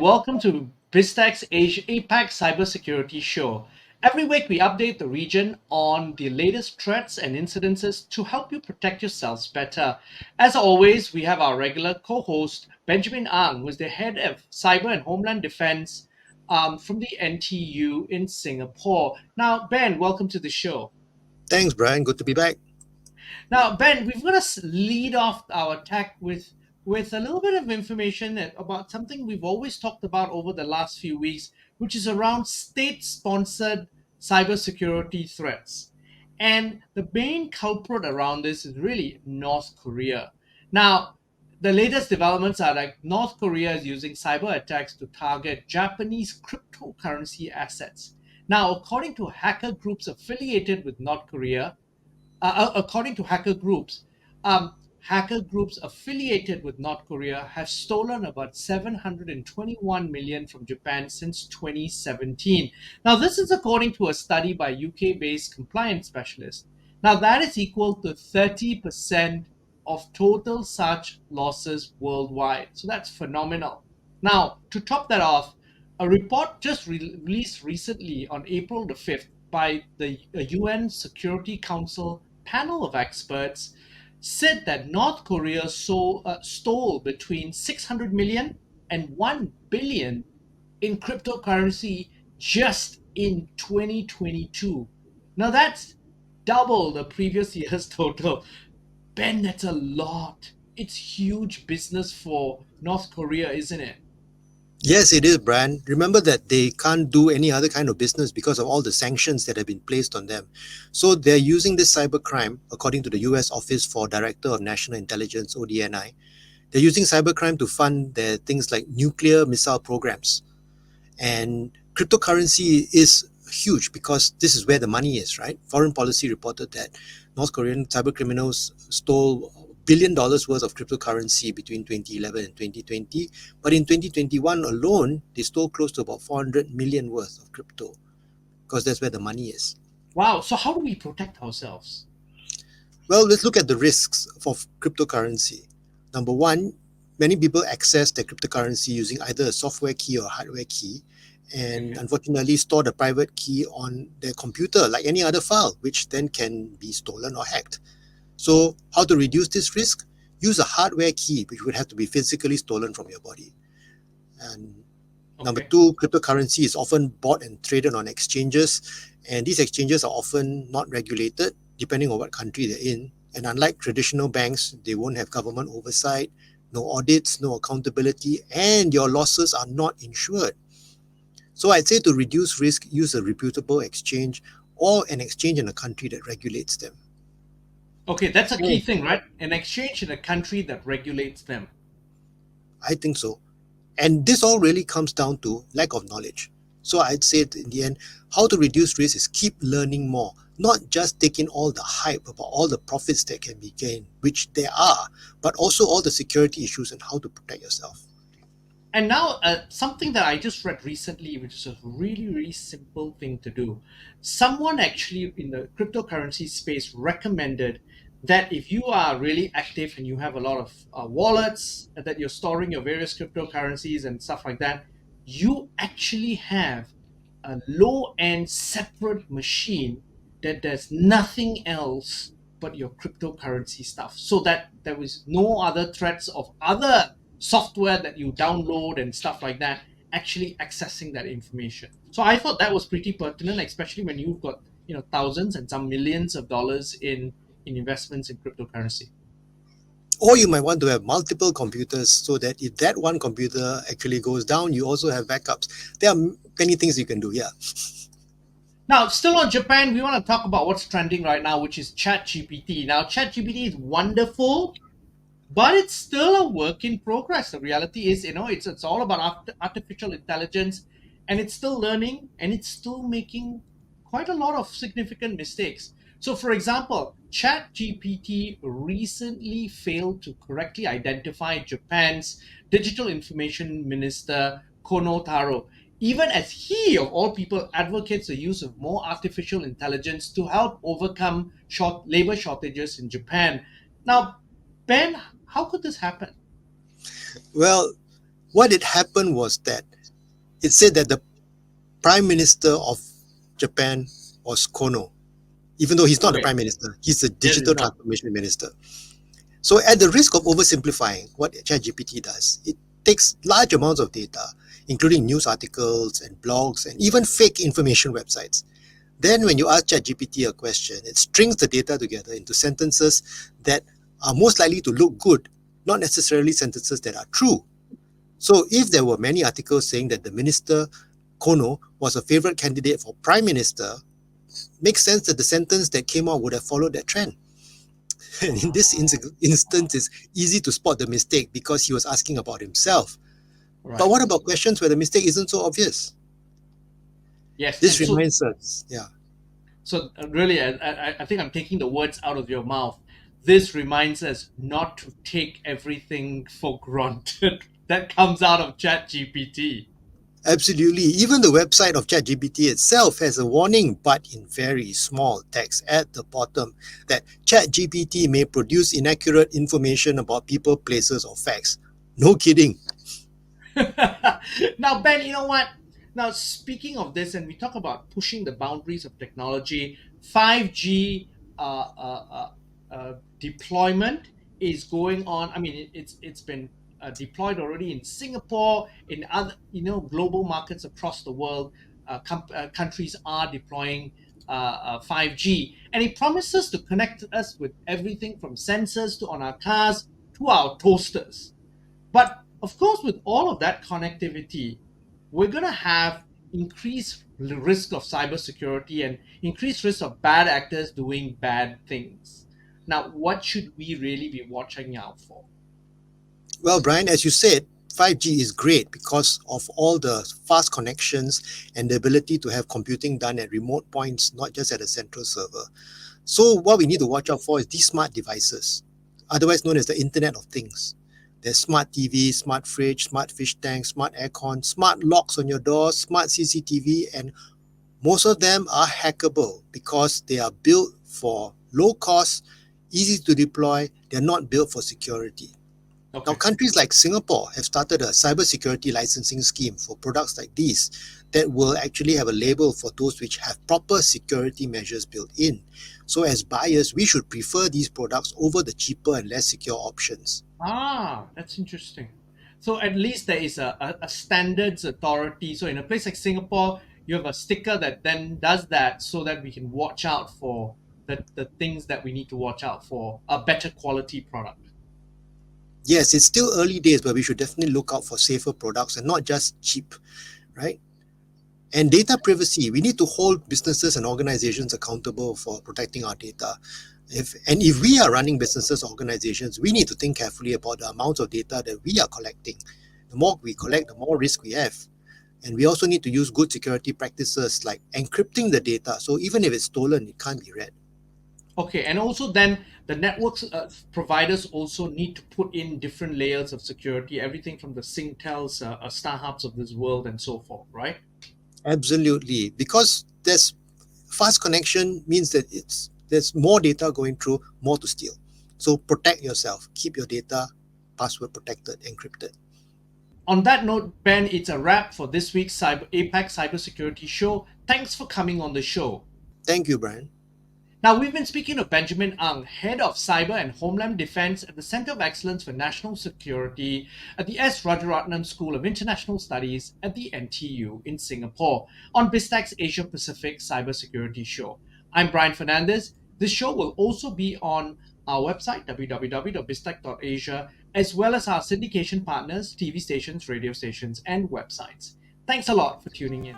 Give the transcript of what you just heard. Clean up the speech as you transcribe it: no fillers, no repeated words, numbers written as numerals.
welcome to BizTech's APAC Cyber Security Show. Every week, we update the region on the latest threats and incidences to help you protect yourselves better. As always, we have our regular co host, Benjamin Ang, who is the head of Cyber and Homeland Defense from the NTU in Singapore. Now, Ben, welcome to the show. Thanks, Brian. Good to be back. Now, Ben, we've got to lead off our attack with a little bit of information about something we've always talked about over the last few weeks, which is around state-sponsored cybersecurity threats. And the main culprit around this is really North Korea. Now, the latest developments are that North Korea is using cyber attacks to target Japanese cryptocurrency assets. Now, according to hacker groups affiliated with North Korea, according to hacker groups affiliated with North Korea have stolen about 721 million from Japan since 2017. Now, this is according to a study by UK-based compliance specialists. Now, that is equal to 30% of total such losses worldwide. So that's phenomenal. Now, to top that off, a report just released recently on April the 5th by the UN Security Council panel of experts said that North Korea stole between 600 million and 1 billion in cryptocurrency just in 2022. Now that's double the previous year's total. Ben, that's a lot. It's huge business for North Korea, isn't it? Yes, it is, Brian. Remember that they can't do any other kind of business because of all the sanctions that have been placed on them. So they're using this cybercrime, according to the US Office for Director of National Intelligence, ODNI. They're using cybercrime to fund their things like nuclear missile programs. And cryptocurrency is huge because this is where the money is, right? Foreign Policy reported that North Korean cyber criminals stole $1 billion worth of cryptocurrency between 2011 and 2020. But in 2021 alone, they stole close to about 400 million worth of crypto because that's where the money is. Wow. So, how do we protect ourselves? Well, let's look at the risks of cryptocurrency. Number one, many people access their cryptocurrency using either a software key or a hardware key, and Okay. unfortunately store the private key on their computer like any other file, which then can be stolen or hacked. So, how to reduce this risk? Use a hardware key, which would have to be physically stolen from your body. And number Okay. two, cryptocurrency is often bought and traded on exchanges, and these exchanges are often not regulated depending on what country they're in. And unlike traditional banks, they won't have government oversight, no audits, no accountability, and your losses are not insured. So I'd say to reduce risk, use a reputable exchange or an exchange in a country that regulates them. Okay, that's a key thing, right? An exchange in a country that regulates them. I think so. And this all really comes down to lack of knowledge. So I'd say in the end, how to reduce risk is keep learning more, not just taking all the hype about all the profits that can be gained, which there are, but also all the security issues and how to protect yourself. And now, something that I just read recently, which is a really, really simple thing to do. Someone actually in the cryptocurrency space recommended that if you are really active and you have a lot of wallets that you're storing your various cryptocurrencies and stuff like that, you actually have a low end separate machine that does nothing else but your cryptocurrency stuff, so that there is no other threats of other software that you download and stuff like that actually accessing that information. So I thought that was pretty pertinent, especially when you've got thousands and some millions of dollars in investments in cryptocurrency. Or you might want to have multiple computers so that if that one computer actually goes down, you also have backups. There are many things you can do, yeah. Now, still on Japan, we want to talk about what's trending right now, which is ChatGPT. Now, ChatGPT is wonderful, but it's still a work in progress. The reality is, it's all about artificial intelligence, and it's still learning, and it's still making quite a lot of significant mistakes. So, for example, ChatGPT recently failed to correctly identify Japan's digital information minister Kono Taro, even as he, of all people, advocates the use of more artificial intelligence to help overcome labor shortages in Japan. Now, Ben, how could this happen? Well, what had happened was that It said that the Prime Minister of Japan was Kono, even though he's not the Okay. Prime Minister, he's the Yes, it's Digital not. Transformation Minister. So, at the risk of oversimplifying what ChatGPT does, it takes large amounts of data, including news articles and blogs and even fake information websites. Then, when you ask ChatGPT a question, it strings the data together into sentences that are most likely to look good, not necessarily sentences that are true. So, if there were many articles saying that the minister Kono was a favorite candidate for prime minister, makes sense that the sentence that came out would have followed that trend. And in this instance, it's easy to spot the mistake because he was asking about himself. But Right. what about questions where the mistake isn't so obvious? Yes, This and so reminds us, yeah, really, I think I'm taking the words out of your mouth. This reminds us not to take everything for granted that comes out of ChatGPT. absolutely. Even the website of ChatGPT itself has a warning, but in very small text at the bottom, that ChatGPT may produce inaccurate information about people, places, or facts. No kidding. Now, Ben, you know what? Now, speaking of this, and we talk about pushing the boundaries of technology, 5G deployment is going on. I mean, it's been deployed already in Singapore, in other global markets across the world. Countries are deploying 5G, and it promises to connect us with everything from sensors to on our cars to our toasters. But of course, with all of that connectivity, we're going to have increased risk of cybersecurity and increased risk of bad actors doing bad things. Now, what should we really be watching out for? Well, Brian, as you said, 5G is great because of all the fast connections and the ability to have computing done at remote points, not just at a central server. So, what we need to watch out for is these smart devices, otherwise known as the Internet of Things. There's smart TV, smart fridge, smart fish tank, smart aircon, smart locks on your doors, smart CCTV, and most of them are hackable because they are built for low cost, easy to deploy, they're not built for security. Now, Okay. countries like Singapore have started a cybersecurity licensing scheme for products like these that will actually have a label for those which have proper security measures built in. So, as buyers, we should prefer these products over the cheaper and less secure options. Ah, that's interesting. So at least there is a standards authority. So in a place like Singapore, you have a sticker that then does that so that we can watch out for the things that we need to watch out for a better quality product. Yes, it's still early days, but we should definitely look out for safer products and not just cheap, right? And data privacy, we need to hold businesses and organizations accountable for protecting our data. If we are running businesses or organizations, we need to think carefully about the amount of data that we are collecting. The more we collect, the more risk we have. And we also need to use good security practices like encrypting the data. So even if it's stolen, it can't be read. Okay, and also then the networks providers also need to put in different layers of security, everything from the Singtels, Starhubs of this world, and so forth, right? Absolutely. Because there's fast connection means that there's more data going through, more to steal. So protect yourself. Keep your data password protected, encrypted. On that note, Ben, it's a wrap for this week's APAC Cyber Security Show. Thanks for coming on the show. Thank you, Brian. Now, we've been speaking to Benjamin Ang, Head of Cyber and Homeland Defense at the Center of Excellence for National Security at the S. Rajaratnam School of International Studies at the NTU in Singapore, on BizTech's Asia Pacific Cybersecurity Show. I'm Brian Fernandez. This show will also be on our website, www.biztech.asia, as well as our syndication partners, TV stations, radio stations, and websites. Thanks a lot for tuning in.